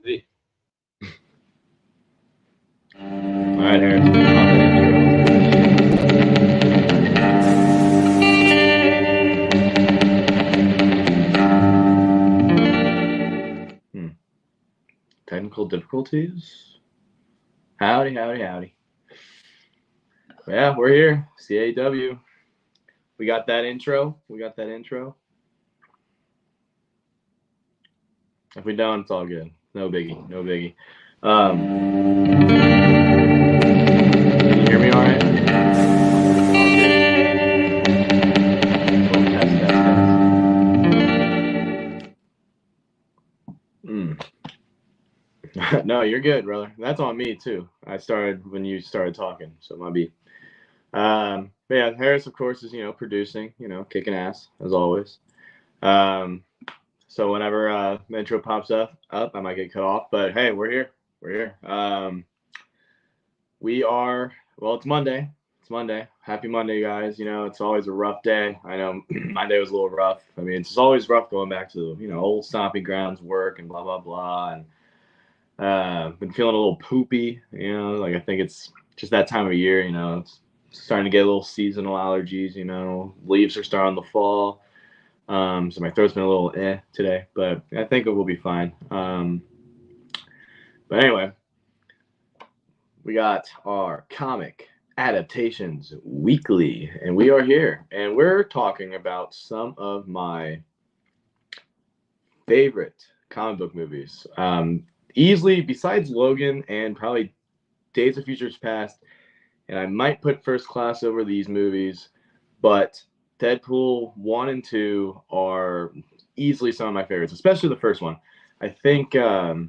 See. All right, Harris. On the intro. Technical difficulties? Howdy, howdy, howdy. Yeah, we're here. CAW. We got that intro. If we don't, it's all good. No biggie. Can you hear me all right? No, you're good, brother. That's on me too. I started when you started talking, so it might be. But yeah, Harris, of course, is producing, kicking ass as always. So whenever the intro pops up, I might get cut off. But hey, we're here. We are. Well, it's Monday. Happy Monday, guys. It's always a rough day. I know my day was a little rough. I mean, it's always rough going back to old stomping grounds, work, and blah blah blah. And been feeling a little poopy. Like I think it's just that time of year. It's starting to get a little seasonal allergies. Leaves are starting to fall. So my throat's been a little today, but I think it will be fine. But anyway, we got our comic Adaptations Weekly, and we are here, and we're talking about some of my favorite comic book movies. Easily, besides Logan and probably Days of Futures Past, and I might put First Class over these movies, but Deadpool 1 and 2 are easily some of my favorites, especially the first one. I think the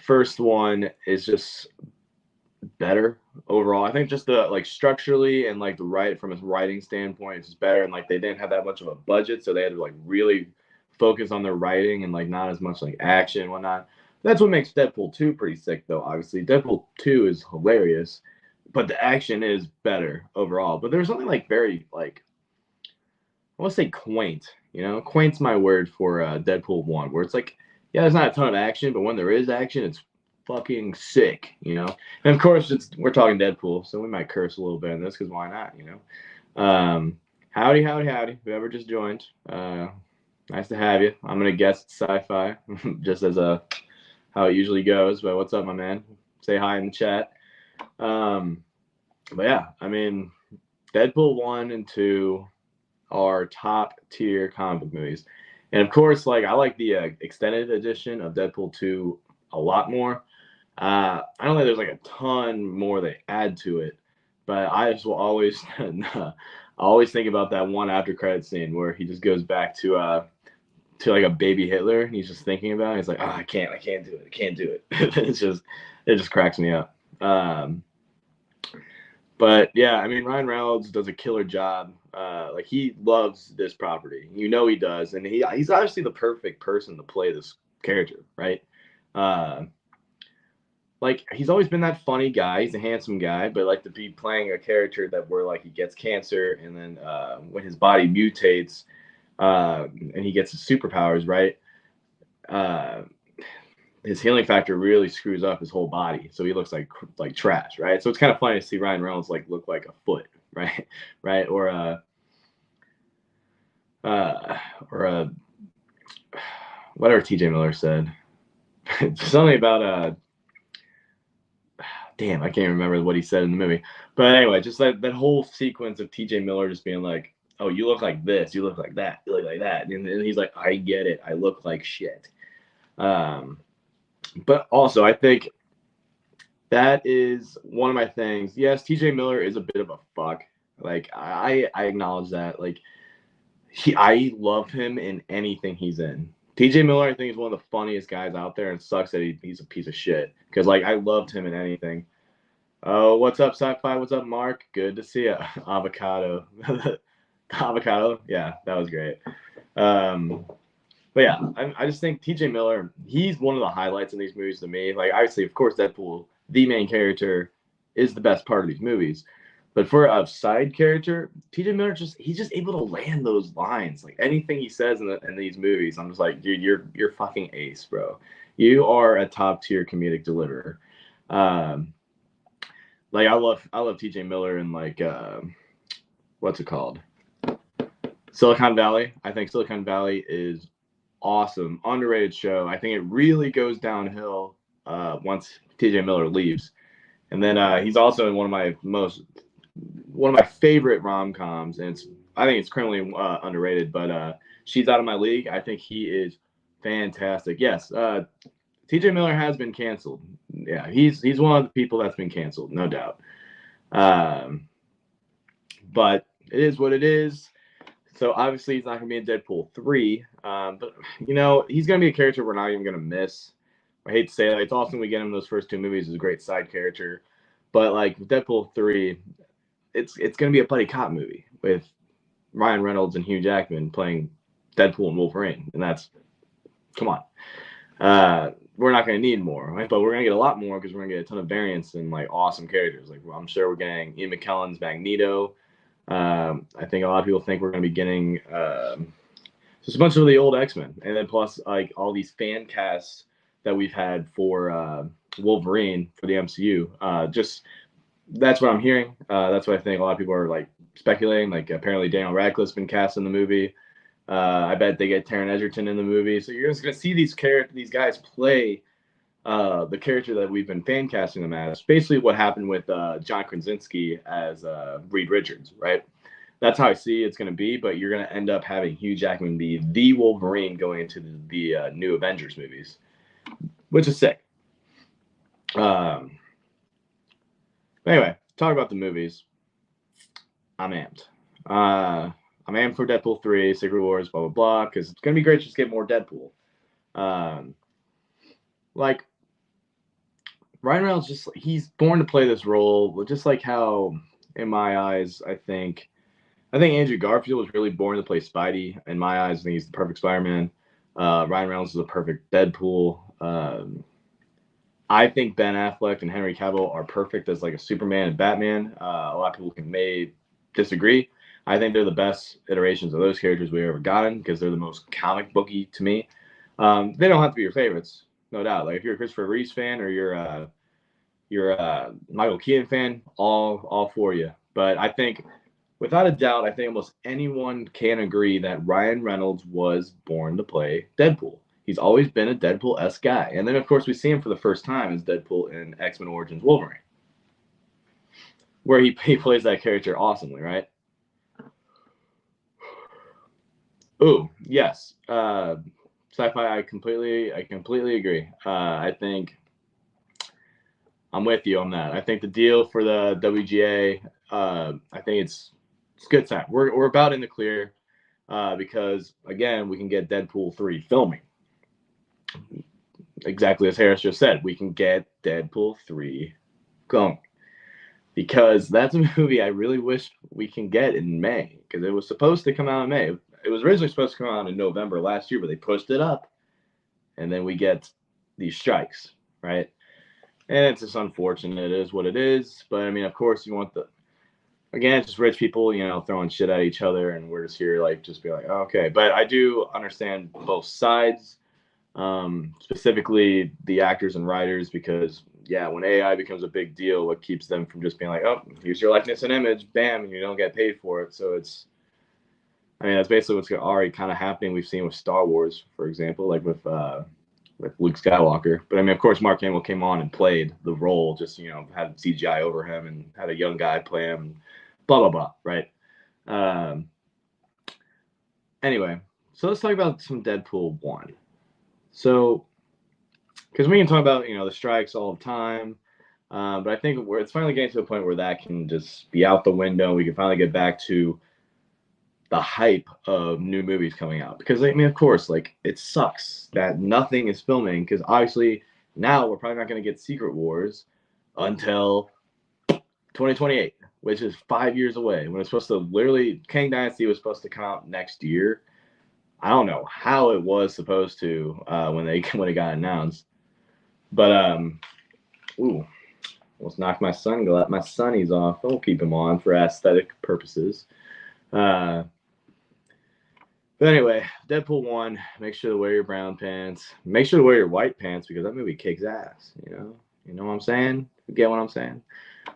first one is just better overall. I think just the structurally and from a writing standpoint, it's just better. And they didn't have that much of a budget, so they had to really focus on their writing and not as much action and whatnot. That's what makes Deadpool 2 pretty sick, though. Obviously, Deadpool 2 is hilarious, but the action is better overall. But there's something very I want to say quaint. Quaint's my word for Deadpool 1, where it's yeah, there's not a ton of action, but when there is action, it's fucking sick. And of course, we're talking Deadpool, so we might curse a little bit in this because why not? Howdy, whoever just joined. Nice to have you. I'm gonna guess it's sci-fi, just as how it usually goes. But what's up, my man? Say hi in the chat. But yeah, I mean, Deadpool 1 and 2 are top tier comic book movies. And of course, I like the extended edition of Deadpool 2 a lot more. I don't think there's a ton more they add to it, but I just will always think about that one after credit scene where he just goes back to a baby Hitler, and he's just thinking about it. He's like, oh, I can't do it. It just cracks me up. But yeah, I mean, Ryan Reynolds does a killer job. He loves this property. He does, and he's obviously the perfect person to play this character, right? He's always been that funny guy. He's a handsome guy, but to be playing a character where he gets cancer, and then when his body mutates, and he gets his superpowers, right? His healing factor really screws up his whole body, so he looks like trash, right? So it's kind of funny to see Ryan Reynolds look like a foot, right? Or a whatever TJ Miller said. Something about damn, I can't remember what he said in the movie. But anyway, just that whole sequence of TJ Miller just being like, oh, you look like this, you look like that, you look like that. And he's like, I get it. I look like shit. But also, I think that is one of my things. Yes, TJ Miller is a bit of a fuck. I acknowledge that. I love him in anything he's in. TJ Miller, I think, is one of the funniest guys out there, and it sucks that he's a piece of shit. Because I loved him in anything. Oh, what's up, Sci-Fi? What's up, Mark? Good to see you. Avocado. Avocado? Yeah, that was great. But yeah, I just think TJ Miller, he's one of the highlights in these movies to me. Obviously, of course, Deadpool, the main character, is the best part of these movies. But for a side character, TJ Miller he's just able to land those lines. Like anything he says in these movies, I'm just like, dude, you're fucking ace, bro. You are a top tier comedic deliverer. Um, like I love TJ Miller and like what's it called? Silicon Valley. I think Silicon Valley is awesome, underrated show. I think it really goes downhill once TJ Miller leaves. And then he's also in one of my favorite rom coms, and I think it's currently underrated. But She's Out of My League. I think he is fantastic. Yes, T.J. Miller has been canceled. Yeah, he's one of the people that's been canceled, no doubt. Um, but it is what it is. So obviously he's not going to be in Deadpool 3. But he's going to be a character we're not even going to miss. I hate to say it. It's awesome we get him in those first two movies as a great side character. But like Deadpool 3, it's going to be a buddy cop movie with Ryan Reynolds and Hugh Jackman playing Deadpool and Wolverine. And that's, come on. We're not going to need more, right? But we're going to get a lot more because we're going to get a ton of variants and like awesome characters. Like I'm sure we're getting Ian McKellen's Magneto. I think a lot of people think we're going to be getting just a bunch of the old X-Men. And then plus like all these fan casts that we've had for Wolverine for the MCU. Just that's what I'm hearing. That's what I think a lot of people are like speculating. Like apparently Daniel Radcliffe's been cast in the movie. I bet they get Taron Egerton in the movie. So you're just gonna see these guys play the character that we've been fan casting them as. Basically, what happened with John Krasinski as Reed Richards, right? That's how I see it's gonna be. But you're gonna end up having Hugh Jackman be the Wolverine going into the new Avengers movies, which is sick. Anyway, talk about the movies. I'm amped. I'm amped for Deadpool 3, Secret Wars, blah, blah, blah, because it's going to be great to just get more Deadpool. Like, Ryan Reynolds, he's born to play this role, just like how, in my eyes, I think Andrew Garfield was really born to play Spidey. In my eyes, I think he's the perfect Spider-Man. Ryan Reynolds is a perfect Deadpool. I think Ben Affleck and Henry Cavill are perfect as like a Superman and Batman. A lot of people may disagree. I think they're the best iterations of those characters we've ever gotten because they're the most comic booky to me. They don't have to be your favorites, no doubt. Like if you're a Christopher Reeves fan or you're a Michael Keaton fan, all for you. But I think, without a doubt, I think almost anyone can agree that Ryan Reynolds was born to play Deadpool. He's always been a Deadpool-esque guy. And then, of course, we see him for the first time as Deadpool in X-Men Origins Wolverine, where he plays that character awesomely, right? Ooh, yes. Sci-fi, I completely agree. I think I'm with you on that. I think the deal for the WGA, I think it's good time. We're about in the clear because, again, we can get Deadpool 3 filming. Exactly as Harris just said, we can get Deadpool 3 going. Because that's a movie I really wish we can get in May. Because it was supposed to come out in May. It was originally supposed to come out in November last year, but they pushed it up. And then we get these strikes, right? And it's just unfortunate. It is what it is. But, I mean, of course, you want again, it's just rich people, throwing shit at each other. And we're just here, like, just be like, oh, okay. But I do understand both sides. Specifically the actors and writers, because when AI becomes a big deal, what keeps them from just being like, oh, here's your likeness and image, bam, and you don't get paid for it. So that's basically what's already kind of happening. We've seen with Star Wars, for example, like with Luke Skywalker. But I mean, of course, Mark Hamill came on and played the role, just had CGI over him and had a young guy play him, blah blah blah, right? Anyway, so let's talk about some Deadpool 1. So, because we can talk about, the strikes all the time, but I think it's finally getting to a point where that can just be out the window. We can finally get back to the hype of new movies coming out. Because, I mean, of course, like, it sucks that nothing is filming, because obviously now we're probably not going to get Secret Wars until 2028, which is 5 years away, when it's supposed to Kang Dynasty was supposed to come out next year. I don't know how it was supposed to when it got announced, but Almost knocked my sunnies off. We'll keep them on for aesthetic purposes. But anyway, Deadpool 1, make sure to wear your brown pants. Make sure to wear your white pants because that movie kicks ass, you know? You know what I'm saying? You get what I'm saying?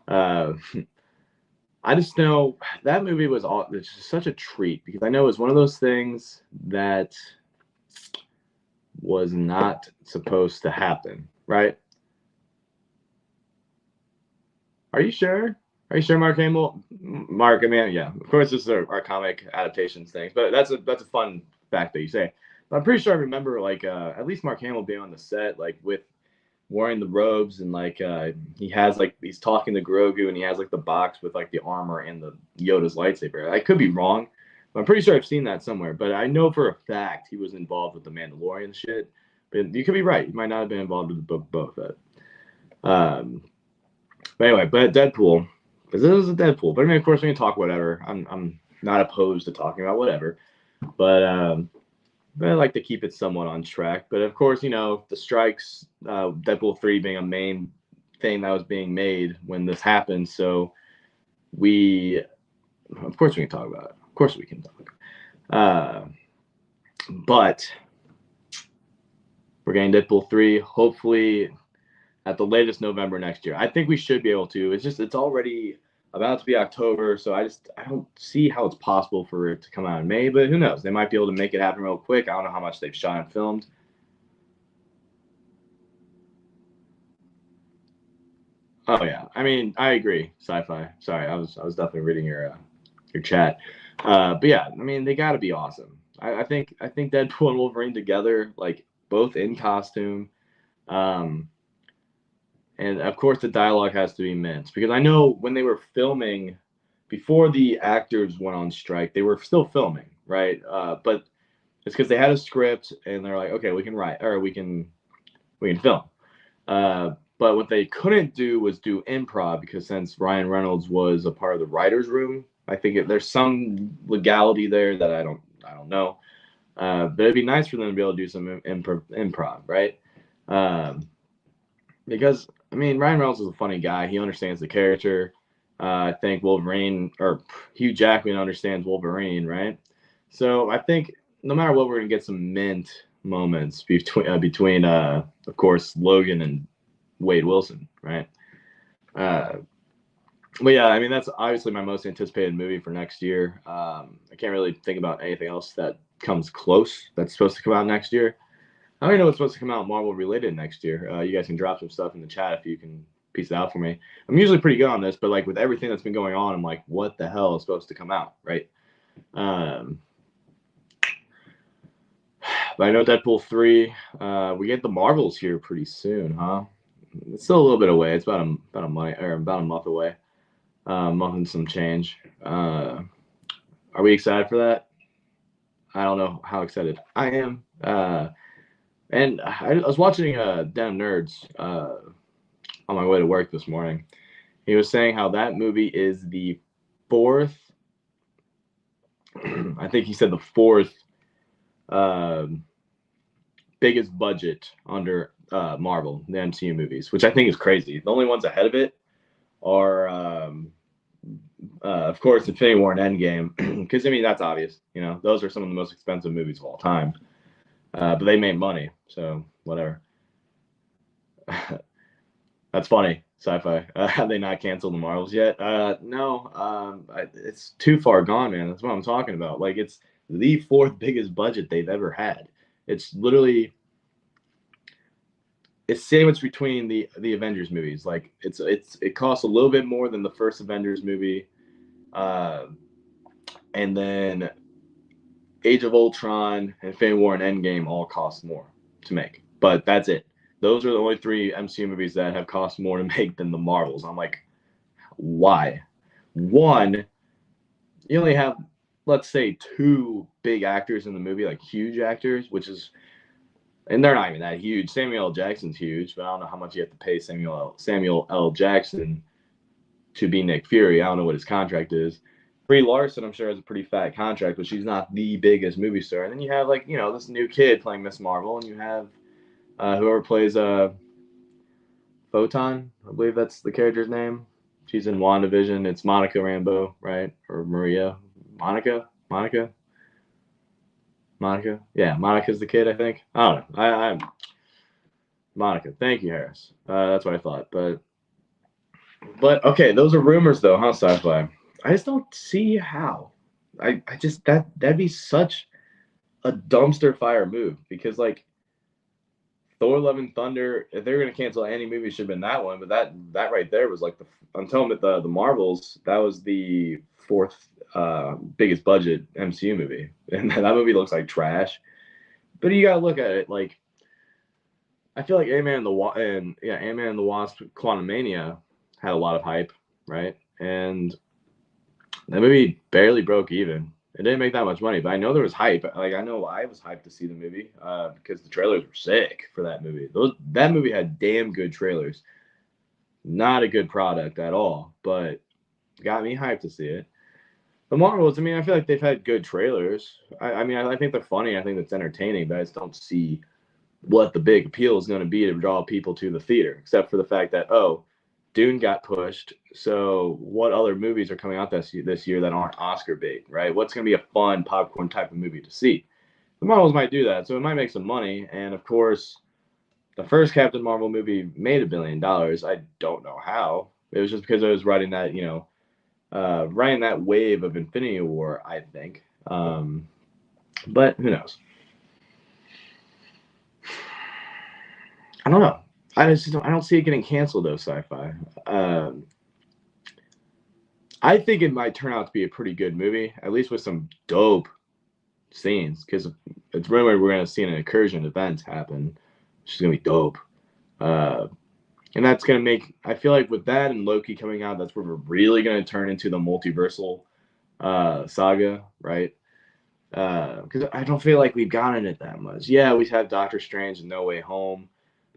I just know that movie was it's just such a treat because I know it was one of those things that was not supposed to happen, right? Are you sure? Are you sure, Mark Hamill? Mark, I mean, yeah, of course, this is our comic adaptations things, but that's a fun fact that you say. But I'm pretty sure I remember like at least Mark Hamill being on the set, like with wearing the robes and like he has like he's talking to Grogu and he has like the box with like the armor and the Yoda's lightsaber. I could be wrong, but I'm pretty sure I've seen that somewhere. But I know for a fact he was involved with the Mandalorian shit. But you could be right. He might not have been involved with the book Boba Fett. But anyway, but Deadpool, because this is a Deadpool. But I mean, of course, we can talk whatever. I'm not opposed to talking about whatever. But I like to keep it somewhat on track. But of course, you know, the strikes, Deadpool 3 being a main thing that was being made when this happened. So of course, we can talk about it. Of course, we can talk. But we're getting Deadpool 3, hopefully at the latest November next year. I think we should be able to. It's already about to be October, so I don't see how it's possible for it to come out in May, but who knows? They might be able to make it happen real quick. I don't know how much they've shot and filmed. Oh yeah, I mean, I agree. Sci-fi. Sorry, I was definitely reading your chat. But yeah, I mean, they got to be awesome. I think Deadpool and Wolverine together, like both in costume, um, and of course the dialogue has to be minced because I know when they were filming before the actors went on strike, they were still filming, right? But it's because they had a script and they're like, okay, we can write or we can film. But what they couldn't do was do improv because since Ryan Reynolds was a part of the writers' room, I think there's some legality there that I don't know. But it'd be nice for them to be able to do some improv, right? Um, because I mean, Ryan Reynolds is a funny guy. He understands the character. I think Wolverine or Hugh Jackman understands Wolverine, right? So I think no matter what, we're gonna get some mint moments between of course Logan and Wade Wilson, right? Uh, but yeah, I mean that's obviously my most anticipated movie for next year. I can't really think about anything else that comes close that's supposed to come out next year. I don't even know what's supposed to come out Marvel related next year. You guys can drop some stuff in the chat if you can piece it out for me. I'm usually pretty good on this, but like with everything that's been going on, I'm like, what the hell is supposed to come out, right? Um, but I know Deadpool 3. We get the Marvels here pretty soon, huh? It's still a little bit away. It's about a month or about a month away. Month and some change. Are we excited for that? I don't know how excited I am. And I was watching Damn Nerds on my way to work this morning. He was saying how that movie is the fourth. I think he said the fourth uh, biggest budget under Marvel, the MCU movies, which I think is crazy. The only ones ahead of it are, of course, Infinity War and Endgame, because I mean that's obvious. You know, those are some of the most expensive movies of all time, but they made money, so whatever. That's funny. Sci-fi. Have they not canceled the Marvels yet? No. It's too far gone, man. That's what I'm talking about. Like it's the fourth biggest budget they've ever had. It's literally it's sandwiched between the Avengers movies. Like it costs a little bit more than the first Avengers movie, uh, and then Age of Ultron, Infinity War, and Endgame all cost more to make. But that's it. Those are the only three MCU movies that have cost more to make than the Marvels. I'm like, why? One, you only have, let's say, two big actors in the movie, like huge actors, and they're not even that huge. Samuel L. Jackson's huge, but I don't know how much you have to pay Samuel L. Jackson to be Nick Fury. I don't know what his contract is. Brie Larson, I'm sure, has a pretty fat contract, but she's not the biggest movie star. And then you have like this new kid playing Miss Marvel, and you have whoever plays Photon, I believe that's the character's name. She's in WandaVision. It's Monica Rambeau, right? Or Maria. Monica. Yeah, Monica's the kid, I think. I don't know. I'm Monica. Thank you, Harris. That's what I thought. But okay, those are rumors though, huh? Sci-fi. I just don't see how. I just that'd be such a dumpster fire move because like Thor: Love and Thunder, if they were gonna cancel any movie, it should have been that one. But that right there was like until the Marvels, that was the fourth biggest budget MCU movie, and that movie looks like trash. But you gotta look at it like I feel like Ant-Man and the Wasp: Quantumania had a lot of hype, right? And that movie barely broke even. It didn't make that much money, but I know there was hype. Like I know I was hyped to see the movie because the trailers were sick for that movie. That movie had damn good trailers. Not a good product at all, but got me hyped to see it. The Marvels, I mean, I feel like they've had good trailers. I mean, I think they're funny. I think it's entertaining, but I just don't see what the big appeal is going to be to draw people to the theater, except for the fact that, oh, Dune got pushed. So what other movies are coming out this year that aren't Oscar bait, right? What's going to be a fun popcorn type of movie to see? The Marvels might do that, so it might make some money. And of course, the first Captain Marvel movie made $1 billion. I don't know how. It was just because I was riding that wave of Infinity War, I think. But who knows? I don't know. I don't see it getting canceled though. Sci-fi. I think it might turn out to be a pretty good movie, at least with some dope scenes, because it's rumored we're going to see an incursion event happen, which is going to be dope. And that's going to make, I feel like with that and Loki coming out, that's where we're really going to turn into the multiversal saga, right? Because I don't feel like we've gotten it that much. Yeah, we have Doctor Strange and No Way Home.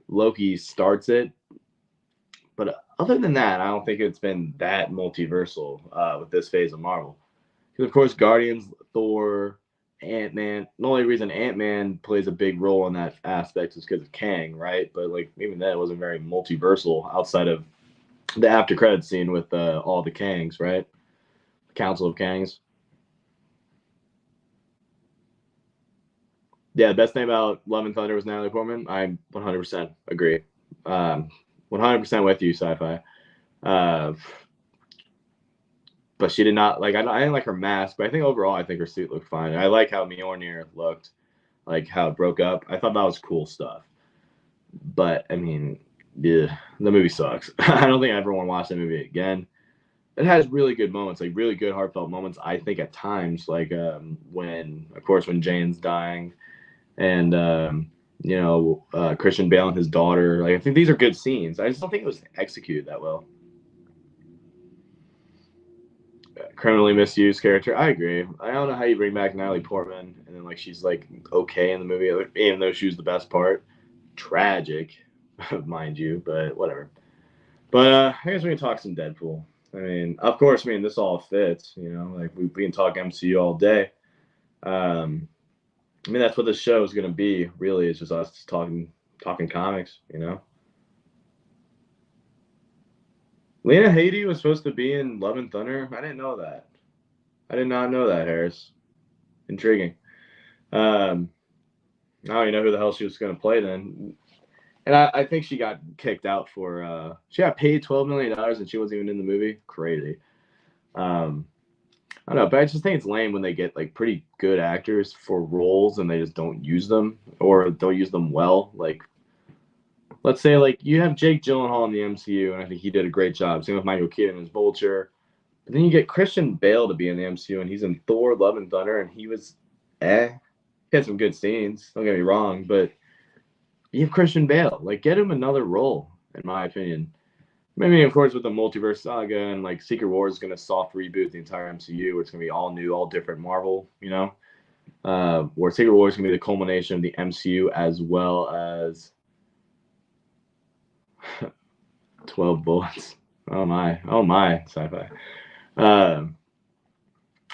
Loki starts it. But other than that, I don't think it's been that multiversal with this phase of Marvel. Because, of course, Guardians, Thor, Ant-Man. The only reason Ant-Man plays a big role in that aspect is because of Kang, right? But, like, even then, it wasn't very multiversal outside of the after credits scene with all the Kangs, right? The Council of Kangs. Yeah, the best thing about Love and Thunder was Natalie Portman. I 100% agree. 100% with you, Sci-Fi. Uh, but she did not like. I didn't like her mask, but I think overall, I think her suit looked fine. I like how Mjolnir looked, like how it broke up. I thought that was cool stuff. But I mean, yeah, the movie sucks. I don't think I ever want to watch that movie again. It has really good moments, like really good heartfelt moments. I think at times, like when, of course, when Jane's dying, and Christian Bale and his daughter. Like I think these are good scenes. I just don't think it was executed that well. Criminally misused character. I agree. I don't know how you bring back Natalie Portman and then like she's like okay in the movie, even though she was the best part. Tragic, mind you, but whatever. But I guess we can talk some Deadpool. I mean, of course, this all fits. Like we can talk MCU all day. That's what this show is going to be. Really, it's just us talking comics. Lena Headey was supposed to be in Love and Thunder. I didn't know that. I did not know that, Harris. Intriguing. I don't even know who the hell she was going to play then. And I think she got kicked out for. She got paid $12 million and she wasn't even in the movie. Crazy. I don't know, but I just think it's lame when they get like pretty good actors for roles and they just don't use them or don't use them well. Like, let's say like you have Jake Gyllenhaal in the MCU, and I think he did a great job. Same with Michael Keaton as Vulture. But then you get Christian Bale to be in the MCU, and he's in Thor: Love and Thunder, and he was He had some good scenes. Don't get me wrong, but you have Christian Bale. Like, get him another role, in my opinion. Maybe, of course, with the multiverse saga and like Secret Wars is going to soft reboot the entire MCU, where it's going to be all new, all different Marvel, where Secret Wars is going to be the culmination of the MCU as well as 12 bullets. Oh my, Sci-Fi.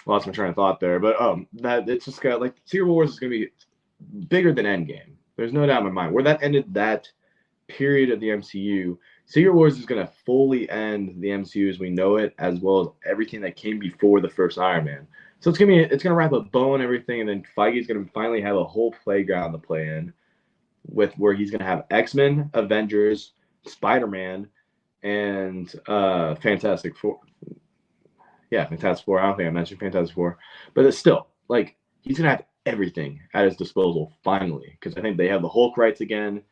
Lost my train of thought there, but that it's just got like Secret Wars is going to be bigger than Endgame. There's no doubt in my mind. Where that ended that period of the MCU, Secret Wars is going to fully end the MCU as we know it, as well as everything that came before the first Iron Man. So it's gonna wrap a bow and everything, and then Feige's gonna finally have a whole playground to play in, with where he's gonna have X-Men, Avengers, Spider-Man, and Fantastic Four. Yeah, Fantastic Four. I don't think I mentioned Fantastic Four, but it's still like he's gonna have everything at his disposal finally, because I think they have the Hulk rights again.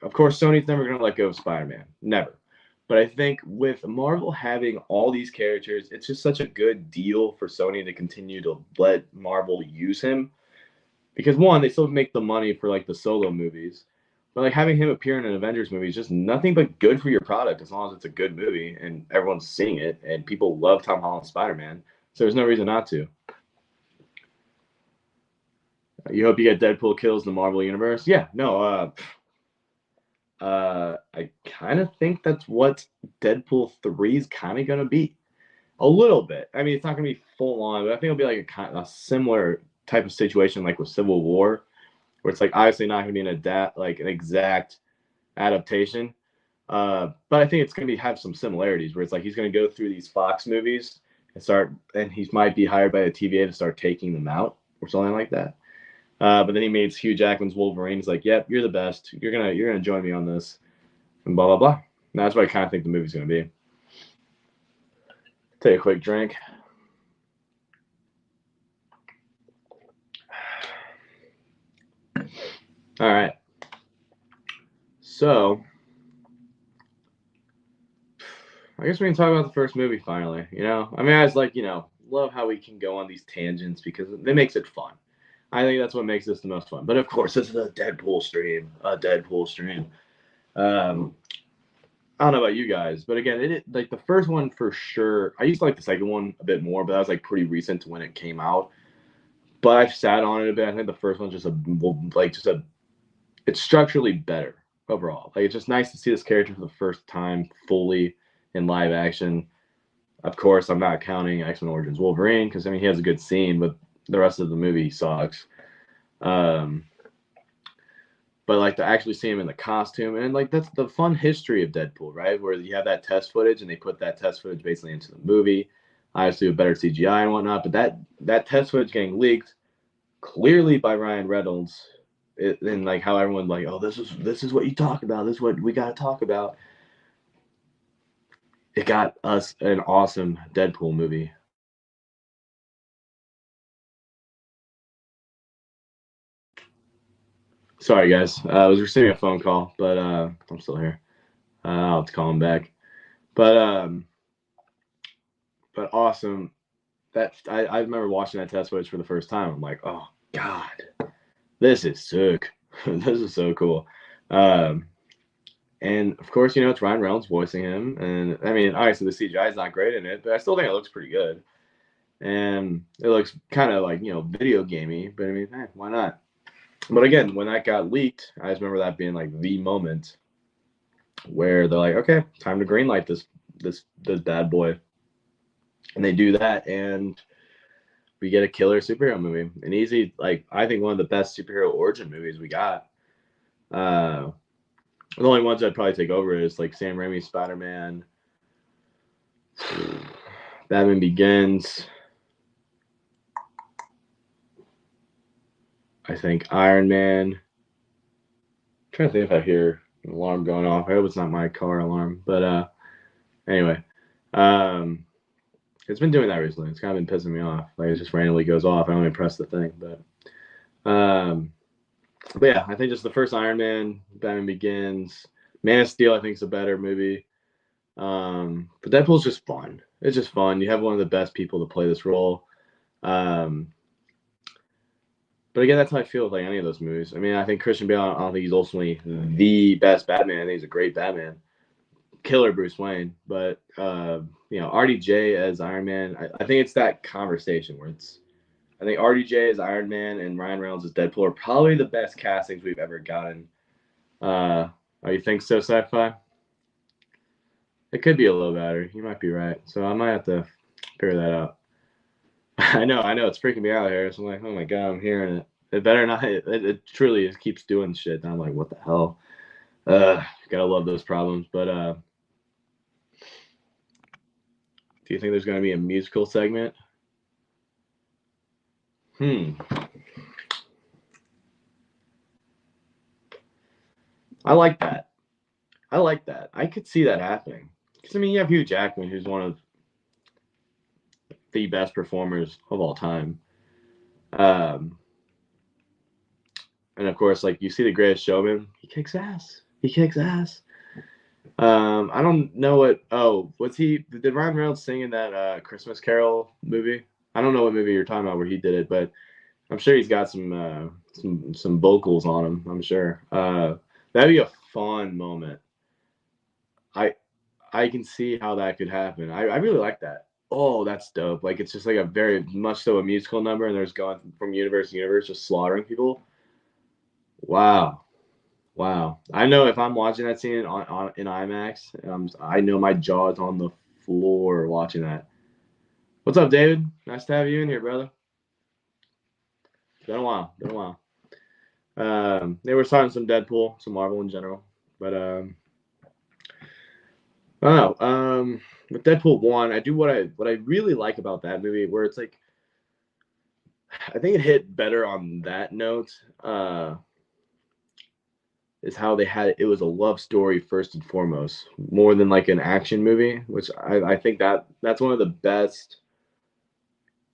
Of course, Sony's never gonna let go of Spider-Man, never. But I think with Marvel having all these characters, it's just such a good deal for Sony to continue to let Marvel use him, because one, they still make the money for like the solo movies, but like having him appear in an Avengers movie is just nothing but good for your product as long as it's a good movie and everyone's seeing it and people love Tom Holland's Spider-Man. So there's no reason not to. You hope you get Deadpool kills in the Marvel universe? Yeah, no. I kind of think that's what Deadpool 3 is kind of gonna be. A little bit. I mean, it's not gonna be full on, but I think it'll be like a similar type of situation like with Civil War, where it's like obviously not going to be an exact adaptation, but I think it's going to have some similarities where it's like he's going to go through these Fox movies and he might be hired by the TVA to start taking them out or something like that. But then he made Hugh Jackman's Wolverine. He's like, "Yep, you're the best. You're gonna join me on this," and blah blah blah. And that's what I kind of think the movie's going to be. Take a quick drink. All right. So, I guess we can talk about the first movie finally. I mean, I was like, love how we can go on these tangents because it makes it fun. I think that's what makes this the most fun. But of course, this is a Deadpool stream. I don't know about you guys, but again, like the first one for sure. I used to like the second one a bit more, but that was like pretty recent to when it came out. But I've sat on it a bit. I think the first one's it's structurally better overall. Like it's just nice to see this character for the first time fully in live action. Of course, I'm not counting X-Men Origins Wolverine because I mean he has a good scene, but the rest of the movie sucks. But like to actually see him in the costume and like that's the fun history of Deadpool, right? Where you have that test footage and they put that test footage basically into the movie, obviously with better CGI and whatnot. But that test footage getting leaked clearly by Ryan Reynolds, and like how everyone like, oh, this is what you talk about. This is what we got to talk about. It got us an awesome Deadpool movie. Sorry, guys. I was receiving a phone call, but I'm still here. I'll have to call him back. But awesome. I remember watching that test footage for the first time. I'm like, oh god, this is sick. This is so cool. And of course, it's Ryan Reynolds voicing him, and I mean, obviously the CGI is not great in it, but I still think it looks pretty good. And it looks kind of like video gamey, but I mean, why not? But again, when that got leaked, I just remember that being like the moment where they're like, okay, time to greenlight this bad boy, and they do that, and we get a killer superhero movie, an easy I think one of the best superhero origin movies we got. The only ones I'd probably take over is like Sam Raimi's Spider-Man, Batman Begins. I think Iron Man. I'm trying to think if I hear an alarm going off. I hope it's not my car alarm. But anyway, it's been doing that recently. It's kind of been pissing me off. Like it just randomly goes off. I don't even press the thing. But yeah, I think just the first Iron Man, Batman Begins, Man of Steel. I think is a better movie. But Deadpool's just fun. It's just fun. You have one of the best people to play this role. But again, that's how I feel with like any of those movies. I mean, I think Christian Bale, I don't think he's ultimately the best Batman. I think he's a great Batman. Killer Bruce Wayne. But, RDJ as Iron Man, I think it's that conversation where I think RDJ as Iron Man and Ryan Reynolds as Deadpool are probably the best castings we've ever gotten. You think so, Sci-Fi? It could be a little better. You might be right. So I might have to figure that out. I know. It's freaking me out here. So I'm like, oh my god, I'm hearing it. It better not. It truly just keeps doing shit. And I'm like, what the hell? Gotta love those problems. But do you think there's gonna be a musical segment? I like that. I could see that happening. Because I mean, you have Hugh Jackman, who's one of the best performers of all time. Um, and of course, like you see The Greatest Showman, he kicks ass. He kicks ass. I don't know what. Oh, was he? Did Ryan Reynolds sing in that Christmas Carol movie? I don't know what movie you're talking about where he did it, but I'm sure he's got some vocals on him. I'm sure. That'd be a fun moment. I I can see how that could happen. I really like that. Oh, that's dope. Like it's just like a very much so a musical number, and there's going from universe to universe, just slaughtering people. Wow. Wow. I know if I'm watching that scene on in IMAX, I know my jaw is on the floor watching that. What's up, David? Nice to have you in here, brother. Been a while. Been a while. They were talking some Deadpool, some Marvel in general, but I don't know. With Deadpool one, I do what I really like about that movie, where it's like I think it hit better on that note. Is how they had it. It was a love story first and foremost, more than like an action movie, which I think that's one of the best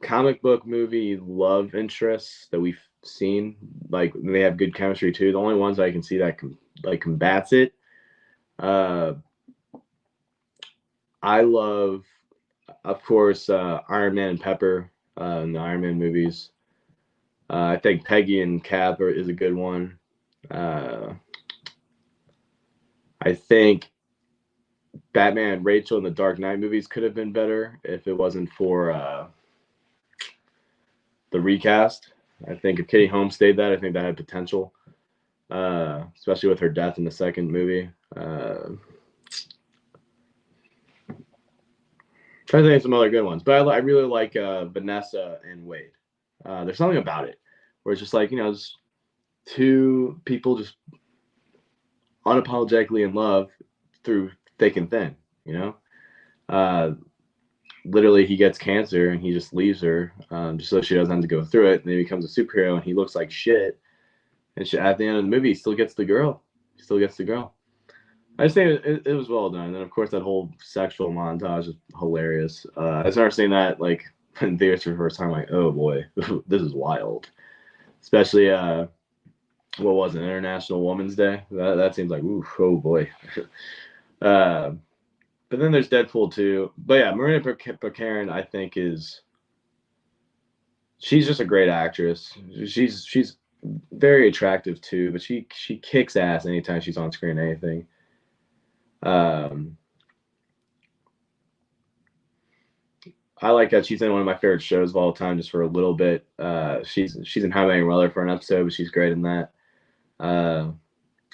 comic book movie love interests that we've seen. Like they have good chemistry too. The only ones I can see that combats it. Uh, I love, of course, Iron Man and Pepper in the Iron Man movies. I think Peggy and Cap is a good one. I think Batman and Rachel in the Dark Knight movies could have been better if it wasn't for the recast. I think if Katie Holmes stayed that, I think that had potential, especially with her death in the second movie. Trying to think of some other good ones, but I really like Vanessa and Wade. There's something about it where it's just like just two people just unapologetically in love through thick and thin. Literally, he gets cancer and he just leaves her just so she doesn't have to go through it. And then he becomes a superhero and he looks like shit. And at the end of the movie, he still gets the girl. He still gets the girl. I just think it was well done. And then, of course, that whole sexual montage is hilarious. I started seeing that like in theaters for the first time. Like, oh boy, this is wild. Especially what was it, International Women's Day? That seems like oof, oh boy. But then there's Deadpool 2. But yeah, Marina Baccarin, I think she's just a great actress. She's very attractive too, but she kicks ass anytime she's on screen. Anything. I like that she's in one of my favorite shows of all time, just for a little bit. She's in How I Met Your Mother for an episode, but she's great in that.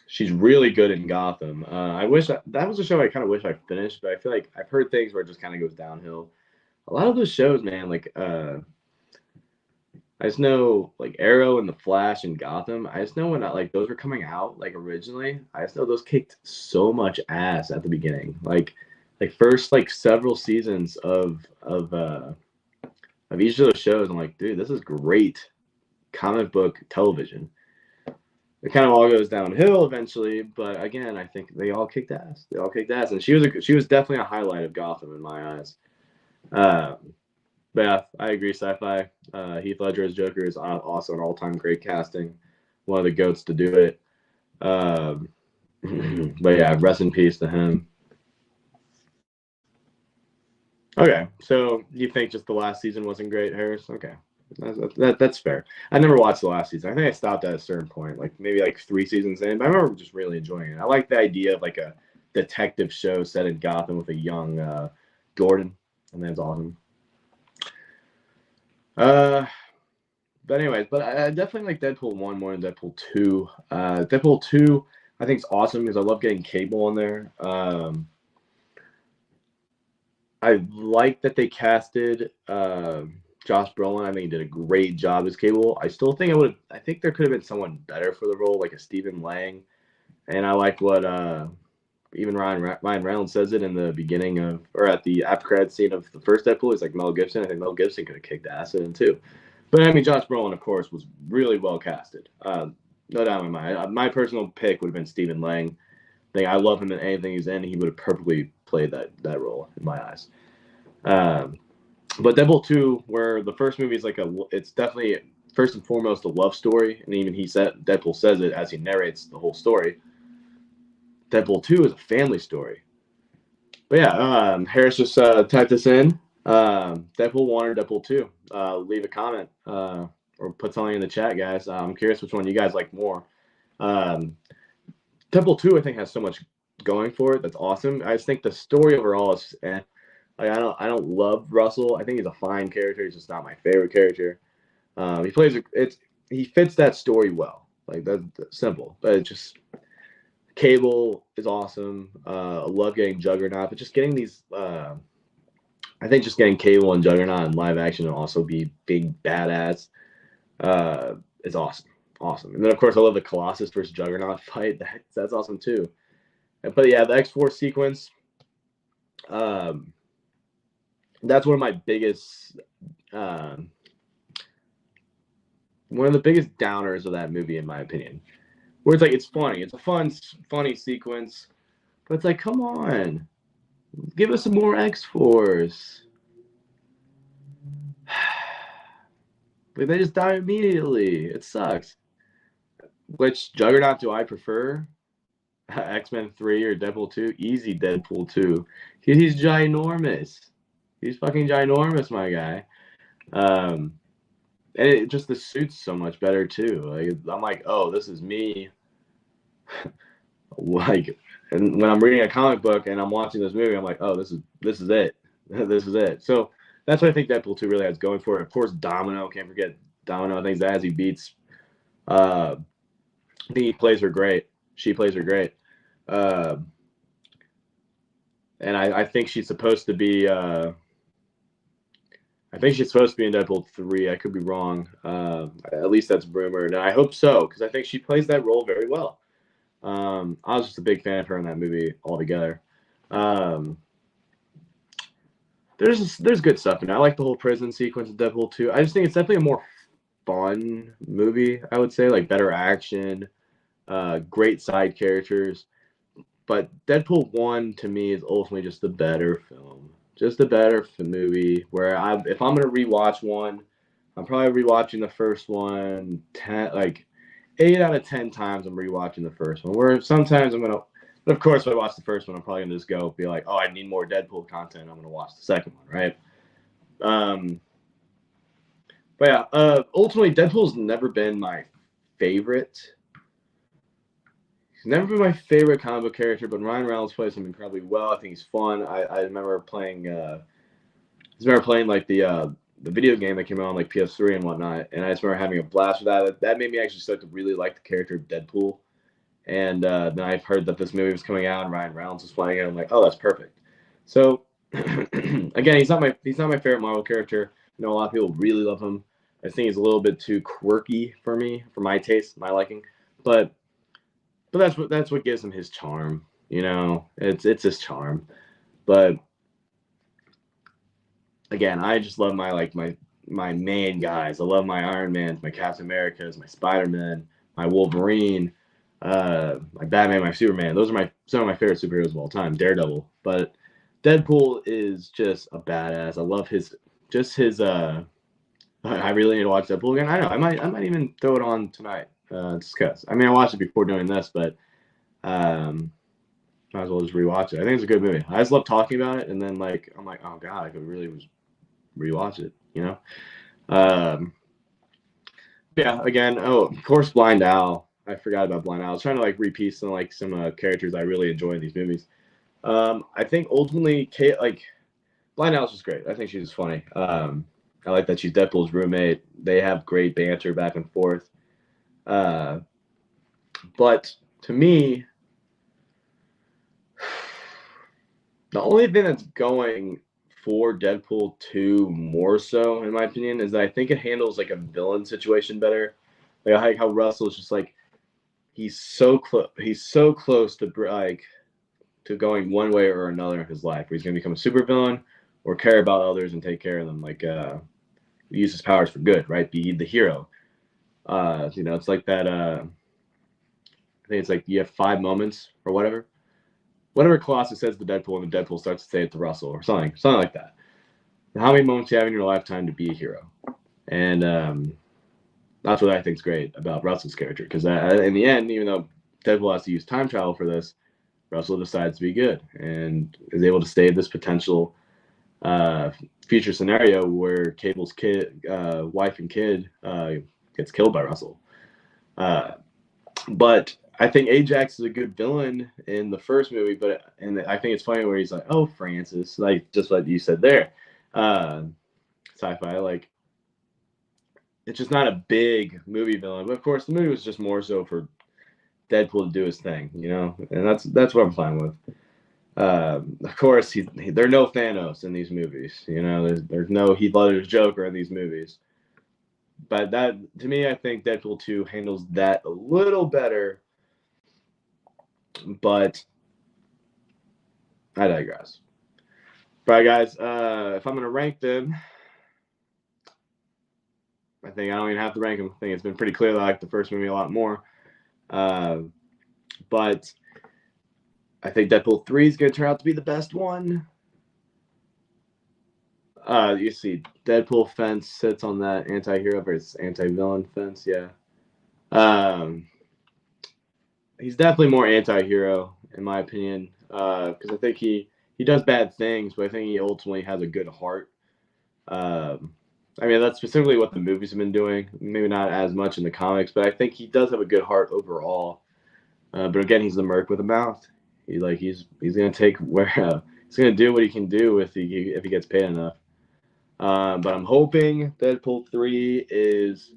She's really good in Gotham. I wish that was a show I kind of wish I finished, but I feel like I've heard things where it just kind of goes downhill. A lot of those shows, man, like I just know like Arrow and The Flash and Gotham. I just know when like those were coming out like originally. I just know those kicked so much ass at the beginning. Like first like several seasons of each of those shows. I'm like, dude, this is great comic book television. It kind of all goes downhill eventually, but again, I think they all kicked ass. They all kicked ass, and she was definitely a highlight of Gotham in my eyes. But yeah, I agree. Sci-fi. Heath Ledger as Joker is also an all-time great casting. One of the goats to do it. But yeah, rest in peace to him. Okay, so you think just the last season wasn't great, Harris? Okay. That's fair. I never watched the last season. I think I stopped at a certain point, like maybe like 3 seasons in. But I remember just really enjoying it. I like the idea of like a detective show set in Gotham with a young Gordon, and that's awesome. But anyways, but I definitely like Deadpool 1 more than Deadpool 2. Deadpool 2, I think is awesome because I love getting Cable in there. I like that they casted Josh Brolin. I think he did a great job as Cable. I still think I think there could have been someone better for the role, like a Stephen Lang. And I like what even Ryan Reynolds says it in the beginning of, or at the after credits scene of the first Deadpool. He's like Mel Gibson. I think Mel Gibson could have kicked ass in too. But I mean, Josh Brolin, of course, was really well casted. No doubt in my mind. My personal pick would have been Stephen Lang. I love him in anything he's in. He would have perfectly played that role in my eyes. But Deadpool 2, where the first movie is like it's definitely first and foremost a love story, and even Deadpool says it as he narrates the whole story. Deadpool 2 is a family story. But yeah, Harris just typed this in. Deadpool 1 or Deadpool 2. Leave a comment or put something in the chat, guys. I'm curious which one you guys like more. Deadpool 2, I think, has so much going for it. That's awesome. I just think the story overall is like, I don't love Russell. I think he's a fine character. He's just not my favorite character. He fits that story well. Like that's simple. But it's just Cable is awesome. I love getting Juggernaut, but just getting these. I think just getting Cable and Juggernaut in live action and also being badass is awesome. Awesome. And then, of course, I love the Colossus versus Juggernaut fight. That's awesome, too. But, yeah, the X-Force sequence, that's one of my biggest one of the biggest downers of that movie, in my opinion. Where it's like, it's funny. It's a funny sequence. But it's like, come on. Give us some more X-Force. Like, they just die immediately. It sucks. Which Juggernaut do I prefer? X-Men 3 or Deadpool 2? Easy Deadpool 2. He's ginormous. He's fucking ginormous, my guy. And it just, the suit's so much better, too. Like, I'm like, oh, this is me. Like, and when I'm reading a comic book and I'm watching this movie, I'm like, oh, this is it. This is it. So that's what I think Deadpool 2 really has going for it. Of course, Domino. Can't forget Domino. I think as he beats I think he plays her great. She plays her great. And I think she's supposed to be I think she's supposed to be in Deadpool 3. I could be wrong. At least that's rumored. And I hope so, because I think she plays that role very well. I was just a big fan of her in that movie altogether. There's good stuff in it. I like the whole prison sequence of Deadpool 2. I just think it's definitely a more fun movie, I would say. Like, better action, great side characters. But Deadpool 1, to me, is ultimately just a better film. Just a better movie, where if I'm going to rewatch one, I'm probably rewatching the first one 8 out of 10 times I'm rewatching the first one. Where sometimes I'm going to, of course, if I watch the first one, I'm probably going to just be like, oh, I need more Deadpool content. I'm going to watch the second one, right? But yeah, ultimately, Deadpool's never been my favorite. He's never been my favorite comic book character, but Ryan Reynolds plays him incredibly well. I think he's fun. I remember playing like the video game that came out on like PS3 and whatnot, and I just remember having a blast with that. That made me actually start to really like the character of Deadpool. And then I've heard that this movie was coming out and Ryan Reynolds was playing it. I'm like, oh, that's perfect. So again, he's not my favorite Marvel character. I know a lot of people really love him. I think he's a little bit too quirky for me, for my taste, my liking. But that's what gives him his charm. You know, it's his charm. But again, I just love my main guys. I love my Iron Mans, my Captain Americas, my Spider-Man, my Wolverine, my Batman, my Superman. Those are some of my favorite superheroes of all time. Daredevil, but Deadpool is just a badass. I love his. I really need to watch Deadpool again. I know I might even throw it on tonight. Just cause. I mean, I watched it before doing this, but might as well just rewatch it. I think it's a good movie. I just love talking about it, and then I'm like, oh god, I could really rewatch it. You know. Yeah. Again, of course, Blind Owl. I forgot about Blind Owl. I was trying to repiece some characters I really enjoy in these movies. I think ultimately, Blind Owl's just great. I think she's funny. I like that she's Deadpool's roommate. They have great banter back and forth. But to me, the only thing that's going for Deadpool 2 more so, in my opinion, is that I think it handles a villain situation better. Like how Russell's just he's so close. He's so close to like to going one way or another in his life. Where he's gonna become a supervillain or care about others and take care of them. Like use his powers for good, right? Be the hero. It's like that. I think it's like you have 5 moments or whatever. Whatever Colossus says to Deadpool, and Deadpool starts to say it to Russell or something like that. How many moments do you have in your lifetime to be a hero? And that's what I think is great about Russell's character. Because in the end, even though Deadpool has to use time travel for this, Russell decides to be good and is able to save this potential future scenario where Cable's wife and kid gets killed by Russell. But I think Ajax is a good villain in the first movie, and I think it's funny where he's like, "Oh, Francis," like just what you said there. Sci-fi, like it's just not a big movie villain, but of course the movie was just more so for Deadpool to do his thing, and that's what I'm fine with. Of course, there are no Thanos in these movies, There's no Heath Ledger's Joker in these movies, but that to me, I think Deadpool 2 handles that a little better. But I digress. All right, guys, if I'm going to rank them, I think I don't even have to rank them. I think it's been pretty clear that I like the first movie a lot more. But I think Deadpool 3 is going to turn out to be the best one. You see, Deadpool fence sits on that anti-hero versus anti-villain fence, yeah. He's definitely more anti-hero, in my opinion, because I think he does bad things, but I think he ultimately has a good heart. I mean, that's specifically what the movies have been doing. Maybe not as much in the comics, but I think he does have a good heart overall. But again, he's the merc with a mouth. He's gonna take he's gonna do what he can do if he gets paid enough. But I'm hoping Deadpool 3 is,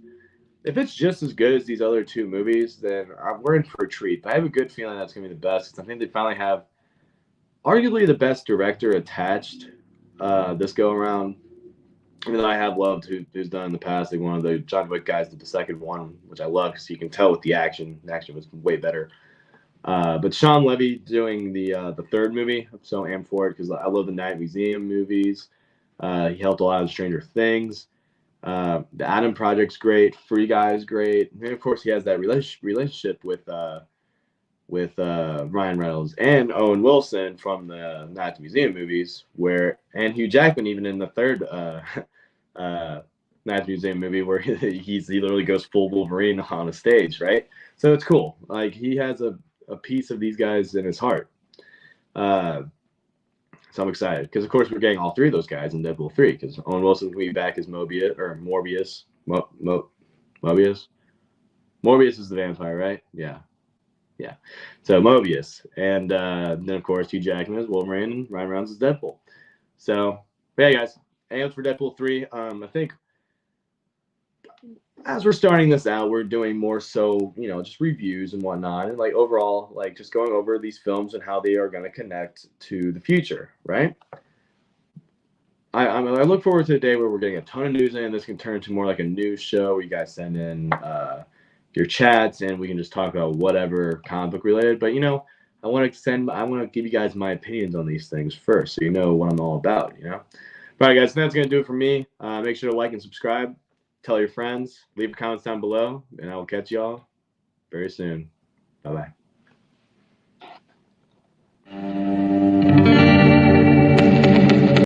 if it's just as good as these other two movies, then we're in for a treat. But I have a good feeling that's gonna be the best, because I think they finally have arguably the best director attached this go around. Even though I have loved who's done in the past, like one of the John Wick guys did the second one, which I love because you can tell with the action was way better. But Sean Levy doing the third movie, I'm so amped for it because I love the Night Museum movies. He helped a lot of Stranger Things. The Adam Project's great. Free Guy's great. And of course, he has that relationship with Ryan Reynolds and Owen Wilson from the Night Museum movies, and Hugh Jackman even in the third Night Museum movie, where he literally goes full Wolverine on a stage, right? So it's cool. Like, he has a piece of these guys in his heart. So I'm excited because, of course, we're getting all three of those guys in Deadpool 3 because Owen Wilson's going to be back as Morbius. Mobius? Morbius is the vampire, right? Yeah. So Mobius. And then, of course, Hugh Jackman is Wolverine and Ryan Reynolds is Deadpool. So, yeah, guys. And for Deadpool 3, I think as we're starting this out, we're doing more so, just reviews and whatnot. And, like, overall, like, just going over these films and how they are going to connect to the future, right? I look forward to the day where we're getting a ton of news in, and this can turn into more like a news show where you guys send in your chats and we can just talk about whatever comic book related. But, I want to give you guys my opinions on these things first so you know what I'm all about, All right, guys, that's going to do it for me. Make sure to like and subscribe. Tell your friends. Leave comments down below, and I will catch y'all very soon. Bye-bye.